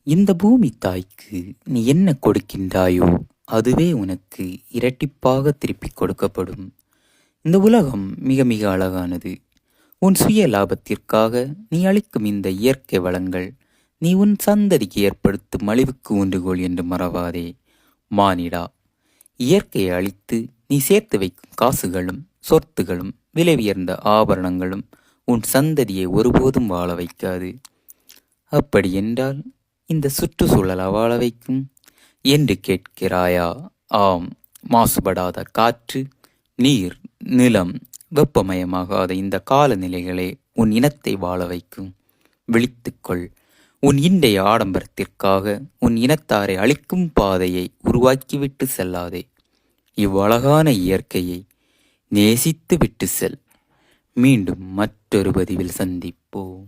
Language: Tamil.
இந்த பூமி தாய்க்கு நீ என்ன கொடுக்கின்றாயோ அதுவே உனக்கு இரட்டிப்பாக திருப்பிக் கொடுக்கப்படும். இந்த உலகம் மிக மிக அழகானது. உன் சுய லாபத்திற்காக நீ அளிக்கும் இந்த இயற்கை வளங்கள் நீ உன் சந்ததிக்கு ஏற்படுத்தும் அழிவுக்கு ஊன்றுகோல் என்று மறவாதே. மானிடா, இயற்கையை அழித்து நீ சேர்த்து வைக்கும் காசுகளும் சொத்துகளும் விலை உயர்ந்த ஆபரணங்களும் உன் சந்ததியை ஒருபோதும் வாழ வைக்காது. அப்படி என்றால் இந்த சுற்றுச்சூழல் வாழ வைக்கும் என்று கேட்கிறாயா? ஆம், மாசுபடாத காற்று, நீர், நிலம், வெப்பமயமாகாத இந்த காலநிலைகளே உன் இனத்தை வாழ வைக்கும். விழித்துக்கொள். உன் இன்றைய ஆடம்பரத்திற்காக உன் இனத்தாரை அழிக்கும் பாதையை உருவாக்கிவிட்டு செல்லாதே. இவ்வழகான இயற்கையை நேசித்து விட்டு செல். மீண்டும் மற்றொரு பதிவில் சந்திப்போம்.